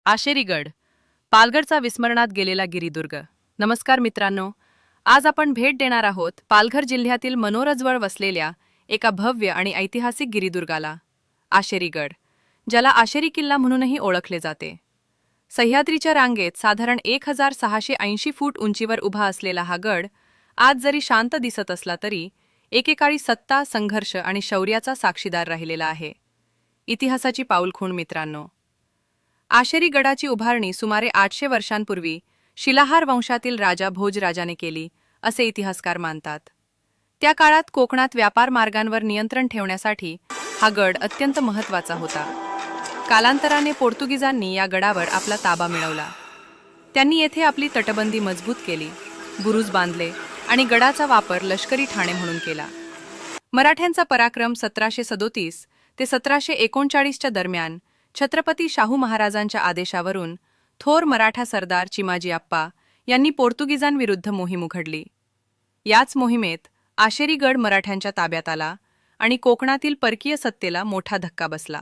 आशेरीगड, पालघरचा विस्मरणात गेलेला गिरिदुर्ग. नमस्कार मित्रांनो, आज आपण भेट देणार आहोत पालघर जिल्ह्यातील मनोरजवळ वसलेल्या एका भव्य आणि ऐतिहासिक गिरिदुर्गाला, आशेरीगड, ज्याला आशेरी किल्ला म्हणूनही ओळखले जाते. सह्याद्रीच्या रांगेत साधारण 1680 फूट उंचीवर उभा असलेला हा गड आज जरी शांत दिसत असला तरी एकेकाळी सत्ता, संघर्ष आणि शौर्याचा साक्षीदार राहिलेला आहे. इतिहासाची पाऊलखुण मित्रांनो, आशेरी गडाची उभारणी सुमारे 800 वर्षांपूर्वी शिलाहार वंशातील राजा भोजराजाने केली असे इतिहासकार मानतात. त्या काळात कोकणात व्यापार मार्गांवर नियंत्रण ठेवण्यासाठी हा गड अत्यंत महत्त्वाचा होता. कालांतराने पोर्तुगीजांनी या गडावर आपला ताबा मिळवला. त्यांनी येथे आपली तटबंदी मजबूत केली, बुरुज बांधले आणि गडाचा वापर लष्करी ठाणे म्हणून केला. मराठ्यांचा पराक्रम 1737 ते 1739च्या दरम्यान छत्रपती शाहू महाराजांच्या आदेशावरून थोर मराठा सरदार चिमाजी आप्पा यांनी पोर्तुगीजांविरुद्ध मोहीम उघडली. याच मोहिमेत आशेरी गड मराठ्यांच्या ताब्यात आला आणि कोकणातील परकीय सत्तेला मोठा धक्का बसला.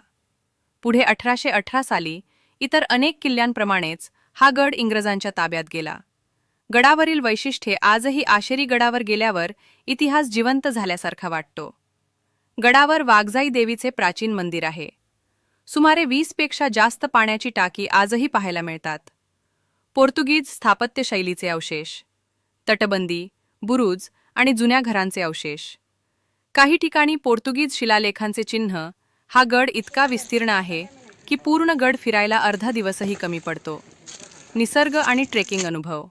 पुढे 1818 साली इतर अनेक किल्ल्यांप्रमाणेच हा गड इंग्रजांच्या ताब्यात गेला. गडावरील वैशिष्ट्ये आजही आशेरी गडावर गेल्यावर इतिहास जिवंत झाल्यासारखा वाटतो. गडावर वाघजाई देवीचे प्राचीन मंदिर आहे. सुमारे 20 पेक्षा जास्त पाण्याची टाकी आजही पाहायला मिळतात. पोर्तुगीज स्थापत्य शैलीचे अवशेष, तटबंदी, बुरुज आणि जुन्या घरांचे अवशेष. काही ठिकाणी पोर्तुगीज शिलालेखांचे चिन्ह. हा गड इतका विस्तीर्ण आहे की पूर्ण गड फिरायला अर्धा दिवसही कमी पडतो. निसर्ग आणि ट्रेकिंग अनुभव.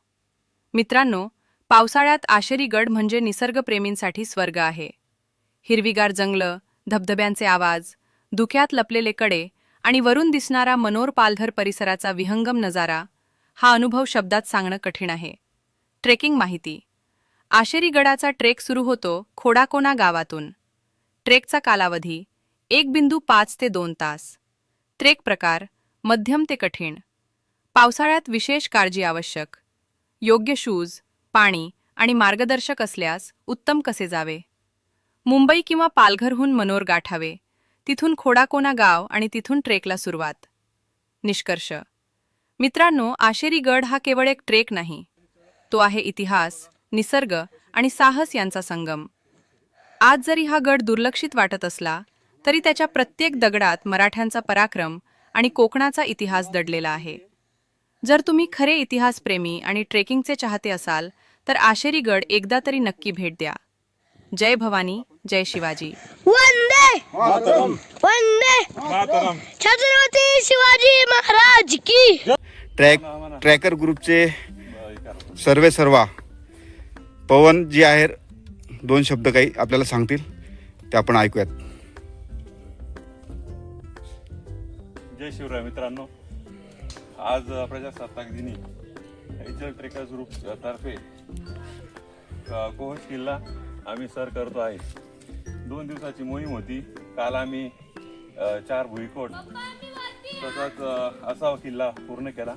मित्रांनो, पावसाळ्यात आशेरी गड म्हणजे निसर्गप्रेमींसाठी स्वर्ग आहे. हिरवीगार जंगलं, धबधब्यांचे आवाज, धुक्यात लपलेले कडे आणि वरून दिसणारा मनोर पालघर परिसराचा विहंगम नजारा. हा अनुभव शब्दात सांगणं कठीण आहे. ट्रेकिंग माहिती. आशेरी गडाचा ट्रेक सुरू होतो खोडाकोना गावातून. ट्रेकचा कालावधी 1.5 ते 2 तास. ट्रेक प्रकार मध्यम ते कठीण. पावसाळ्यात विशेष काळजी आवश्यक. योग्य शूज, पाणी आणि मार्गदर्शक असल्यास उत्तम कसे जावे. मुंबई किंवा पालघरहून मनोर गाठावे, तिथून खोडाकोना गाव आणि तिथून ट्रेकला सुरुवात. निष्कर्ष. मित्रांनो, आशेरी गड हा केवळ एक ट्रेक नाही, तो आहे इतिहास, निसर्ग आणि साहस यांचा संगम. आज जरी हा गड दुर्लक्षित वाटत असला तरी त्याच्या प्रत्येक दगडात मराठ्यांचा पराक्रम आणि कोकणाचा इतिहास दडलेला आहे. जर तुम्ही खरे इतिहासप्रेमी आणि ट्रेकिंगचे चाहते असाल तर आशेरी गड एकदा तरी नक्की भेट द्या. जय भवानी, जय शिवाजी. वंदे वंदे छत्रपती शिवाजी महाराज की. ट्रॅकर ग्रुपचे सर्वा पवन जी आहे, 2 शब्द काही आपल्याला सांगतील ते आपण ऐकूयात. जय शिवराय मित्रांनो, आज प्रजासत्ताक दिनी एचएल ट्रेकर्स ग्रुप तर्फे कोहज किल्ला आम्ही सर करतो आहे. 2 दिवसाची मोहीम होती. काल आम्ही 4 भुईकोट तसंच असावा किल्ला पूर्ण केला.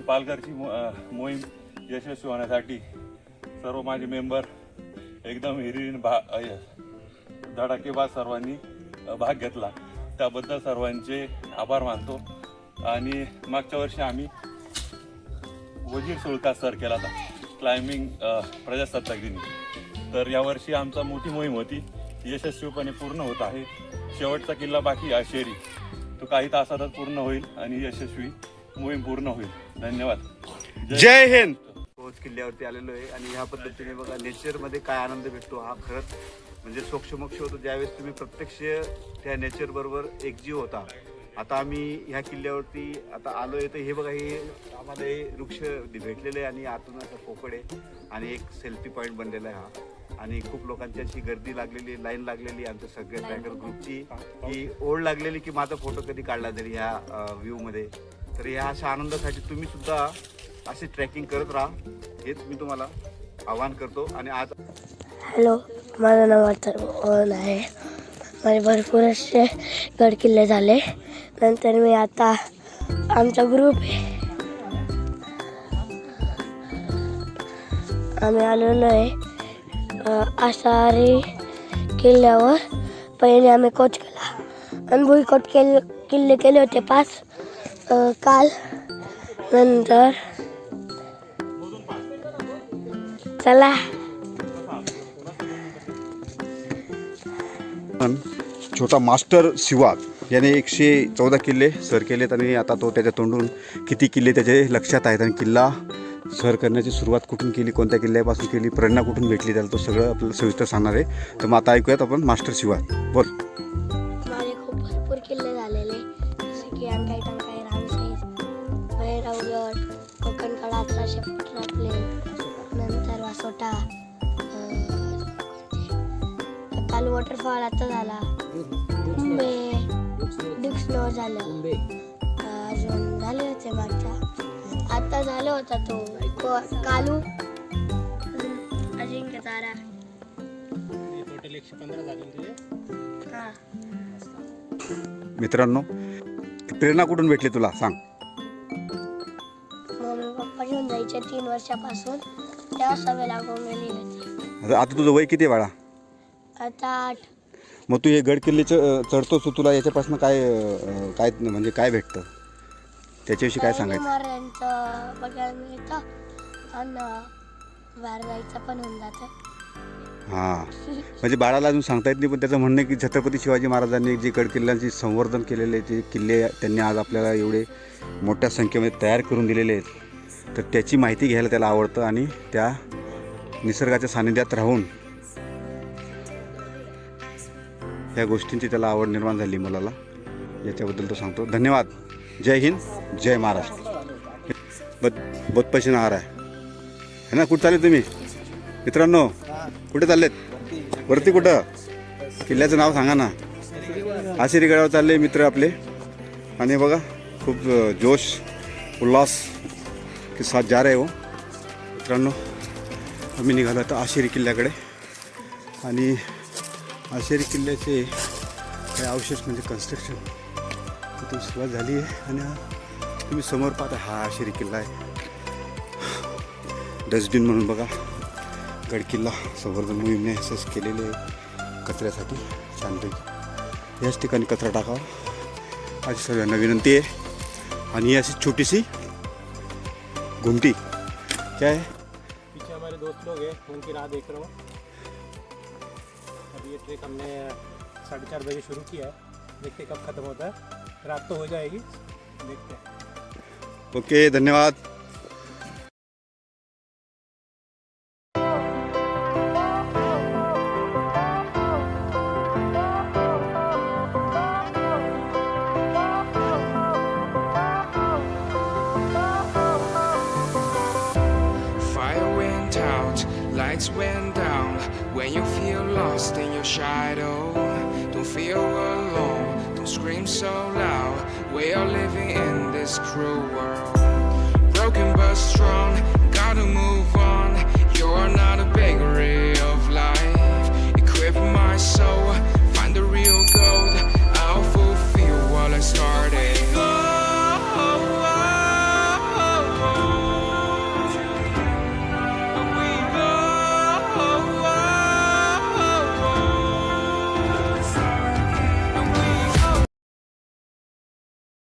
पालघरची मोहीम यशस्वी होण्यासाठी सर्व माझे मेंबर एकदम हिरीन धडाकेबाज सर्वांनी भाग घेतला. त्याबद्दल सर्वांचे आभार मानतो. आणि मागच्या वर्षी आम्ही वजीर सुळका सर केला होता क्लाइम्बिंग प्रजासत्ताक दिनी. तर यावर्षी आमचा मोठी मोहीम होती, यशस्वीपणे पूर्ण होत आहे. शेवटचा किल्ला बाकी आशेरी, तो काही तासातच पूर्ण होईल आणि यशस्वी मोहीम पूर्ण होईल. धन्यवाद. जय हिंद. कोहज किल्ल्यावरती आलेलो आहे आणि ह्या पद्धतीने बघा नेचरमध्ये काय आनंद भेटतो हा खरंच म्हणजे सोक्षमोक्ष होतो ज्यावेळेस तुम्ही प्रत्यक्ष त्या नेचर बरोबर एकजीव होता. आता आम्ही ह्या किल्ल्यावरती आता आलो आहे तर हे बघा, हे आम्हाला हे वृक्ष भेटलेले आहे आणि आतून असं पोकळ आहे आणि एक सेल्फी पॉईंट बनलेला आहे हा. आणि खूप लोकांची अशी गर्दी लागलेली, लाईन लागलेली आमच्या सगळ्या ट्रॅकर ग्रुपची, की ओढ लागलेली की माझा फोटो कधी काढला तरी ह्या व्ह्यूमध्ये. तर ह्या अशा आनंदासाठी तुम्ही सुद्धा अशी ट्रॅकिंग करत राहा, हेच मी तुम्हाला आवाहन करतो. आणि आज हॅलो, माझं नाव अथर्व आहे. माझे भरपूर असे गड किल्ले झाले. नंतर मी आता आमचा ग्रुप आहे, आम्ही आलेलो आहे आशेरी किल्ल्यावर. पहिले आम्ही कोच केला आणि भुईकोट किल्ले केले होते 5 काल. नंतर चला पण छोटा मास्टर शिवा याने 114 किल्ले सर केलेत आणि आता तो त्याच्या तोंडून किती किल्ले त्याचे लक्षात आहेत आणि किल्ला सर करण्याची सुरुवात कुठून केली, कोणत्या किल्ल्यापासून केली, प्रेरणा कुठून भेटली, त्याला तो सगळं आपल्याला सविस्तर सांगणार आहे. तर मग आता ऐकूयात आपण मास्टर शिवा. बोल. माझे खूप भरपूर किल्ले झालेले, जसे की अंकाई टंकाई, रामसेस, भैरवगड, कोकणकडा, 1800 फूट आपले, नंतर वासोटा, काल वॉटरफॉल आता झाला, कुंबे, ड्यूक स्नो झालं, अजून झाले होते मागच्या, आता झालं होता तो कालू, अजिंक्य तारा. टोटल 115 झाले तुझे. हां मित्रांनो, प्रेरणा कुठून भेटली तुला सांग. मम्मी पप्पा घेऊन जायचे 3 वर्षापासून, तेव्हा सवय लागून गेली होती. आता तुझं वय किती आहे बाळा? आता 8. मग तू हे गड किल्ले चढतोस, तुला याच्यापासून काय काय म्हणजे काय भेटतं त्याच्याविषयी काय सांगायचं? महाराजांचं बघायला मिळतं आणि बाहेर जायचं पण होऊन जातं. हां, म्हणजे बाळाला अजून सांगता येत नाही, पण त्याचं म्हणणं आहे की छत्रपती शिवाजी महाराजांनी जे गड किल्ल्यांचे संवर्धन केलेले ते किल्ले त्यांनी आज आपल्याला एवढे मोठ्या संख्येमध्ये तयार करून दिलेले आहेत, तर त्याची माहिती घ्यायला त्याला आवडतं आणि त्या निसर्गाच्या सानिध्यात राहून ह्या गोष्टींची त्याला आवड निर्माण झाली मुलाला. याच्याबद्दल तो सांगतो. धन्यवाद. जय हिंद, जय महाराष्ट्र. बहुत पैसे आ रहा है ना. कुठं चालले तुम्ही मित्रांनो? कुठे चाललेत? वरती कुठं? किल्ल्याचं नाव सांगा ना. आशिरी गडावर चालले मित्र आपले आणि बघा खूप जोश उल्हास के साथ जा रहे हो. मित्रांनो, आम्ही निघालो आता आशिरी किल्ल्याकडे आणि आशिरी किल्ल्याचे काही अवशेष म्हणजे कन्स्ट्रक्शन इथून सुरुवात झाली आहे आणि तुम्ही समोर पाहता हा आशिरी किल्ला आहे. डस्टबिन म्हणून बघा गड किल्ला संवर्धन मोहीमने असंच केलेले आहे कचऱ्यासाठी छानपैकी. याच ठिकाणी कचरा टाकावा अशी सगळ्यांना विनंती आहे. आणि ही अशी छोटीशी घुमटी क्या है. पीछे हमारे दोस्त लोग हैं, उनकी राह देख रहा हूँ. अभी ये ट्रेक हमने 4:30 बजे शुरू किया है, देखते कब ख़त्म होता है. रात तो हो जाएगी, देखते हैं. ओके, धन्यवाद. Fire went out, lights went down. When you feel lost in your shadow, don't feel alone, don't scream so loud. We are living in this cruel world, broken but strong, gotta move on.